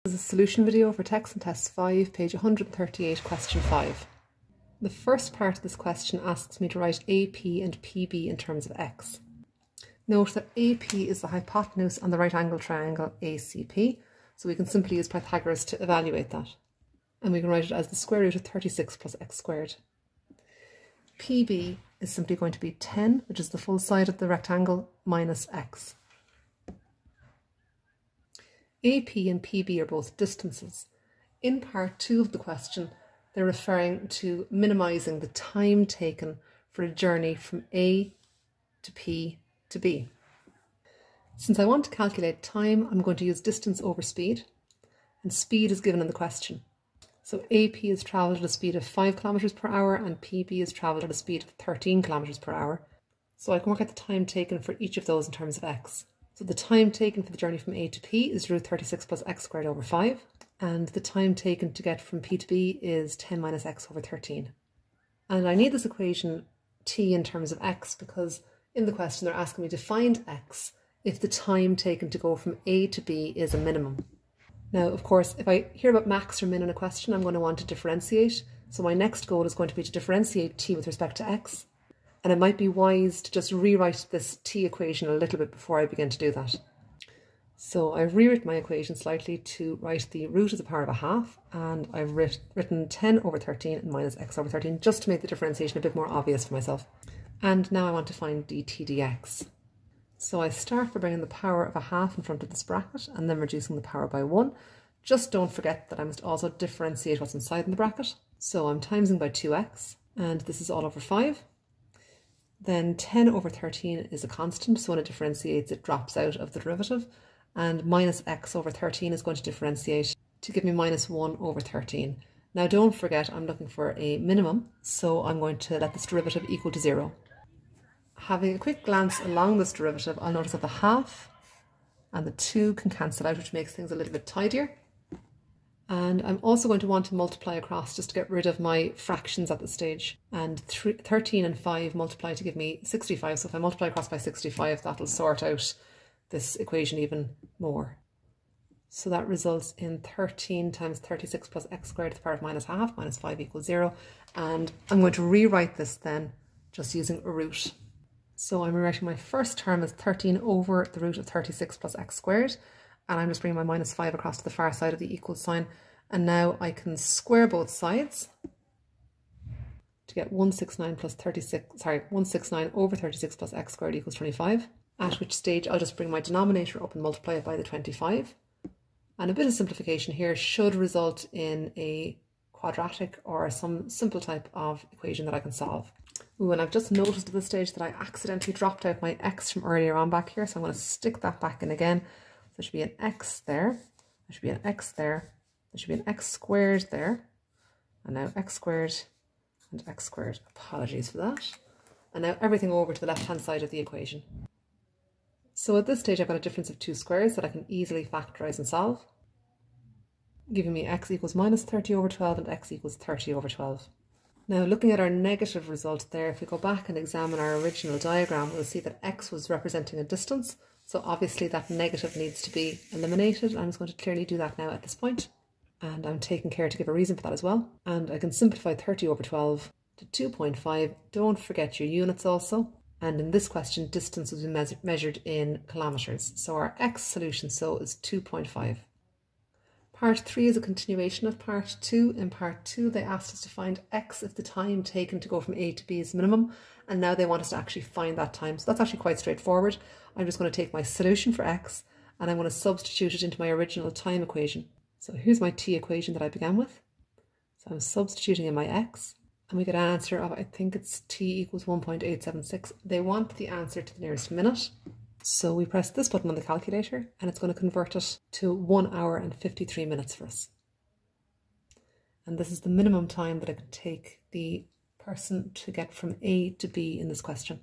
This is a solution video for Text and Test 5, page 138, question 5. The first part of this question asks me to write AP and PB in terms of x. Note that AP is the hypotenuse on the right angle triangle ACP, so we can simply use Pythagoras to evaluate that. And we can write it as the square root of 36 plus x squared. PB is simply going to be 10, which is the full side of the rectangle, minus x. AP and PB are both distances. In part 2 of the question, they're referring to minimising the time taken for a journey from A to P to B. Since I want to calculate time, I'm going to use distance over speed, and speed is given in the question. So AP is travelled at a speed of 5 kilometres per hour and PB is travelled at a speed of 13 kilometres per hour. So I can work out the time taken for each of those in terms of x. So the time taken for the journey from A to P is root 36 plus x squared over 5. And the time taken to get from P to B is 10 minus x over 13. And I need this equation t in terms of x because in the question they're asking me to find x if the time taken to go from A to B is a minimum. Now, of course, if I hear about max or min in a question, I'm going to want to differentiate. So my next goal is going to be to differentiate t with respect to x. And it might be wise to just rewrite this t equation a little bit before I begin to do that. So I've rewritten my equation slightly to write the root of the power of a half, and I've written 10 over 13 and minus x over 13 just to make the differentiation a bit more obvious for myself. And now I want to find dt dx. So I start by bringing the power of a half in front of this bracket and then reducing the power by 1. Just don't forget that I must also differentiate what's inside in the bracket. So I'm timesing by 2x, and this is all over 5. Then 10 over 13 is a constant, so when it differentiates it drops out of the derivative, and minus x over 13 is going to differentiate to give me minus 1 over 13. Now don't forget I'm looking for a minimum, so I'm going to let this derivative equal to 0. Having a quick glance along this derivative, I'll notice that the half and the 2 can cancel out, which makes things a little bit tidier. And I'm also going to want to multiply across just to get rid of my fractions at this stage. And 13 and 5 multiply to give me 65. So if I multiply across by 65, that'll sort out this equation even more. So that results in 13 times 36 plus x squared to the power of minus half, minus 5 equals 0. And I'm going to rewrite this then just using a root. So I'm rewriting my first term as 13 over the root of 36 plus x squared. And I'm just bringing my minus 5 across to the far side of the equal sign. And now I can square both sides to get 169 over 36 plus x squared equals 25. At which stage I'll just bring my denominator up and multiply it by the 25. And a bit of simplification here should result in a quadratic or some simple type of equation that I can solve. Ooh, and I've just noticed at this stage that I accidentally dropped out my x from earlier on back here. So I'm going to stick that back in again. There should be an x there, there should be an x there, there should be an x squared there, and now x squared and x squared. Apologies for that. And now everything over to the left-hand side of the equation. So at this stage I've got a difference of 2 squares that I can easily factorise and solve, giving me x equals minus 30 over 12 and x equals 30 over 12. Now looking at our negative result there, if we go back and examine our original diagram, we'll see that x was representing a distance. So obviously that negative needs to be eliminated. I'm just going to clearly do that now at this point. And I'm taking care to give a reason for that as well. And I can simplify 30 over 12 to 2.5. Don't forget your units also. And in this question, distance will be measured in kilometres. So our x solution is 2.5. Part 3 is a continuation of part 2. In part 2, they asked us to find x if the time taken to go from A to B is minimum. And now they want us to actually find that time. So that's actually quite straightforward. I'm just going to take my solution for x and I'm going to substitute it into my original time equation. So here's my t equation that I began with. So I'm substituting in my x and we get an answer of, I think it's t equals 1.876. They want the answer to the nearest minute. So we press this button on the calculator and it's going to convert it to 1 hour and 53 minutes for us. And this is the minimum time that it could take the person to get from A to B in this question.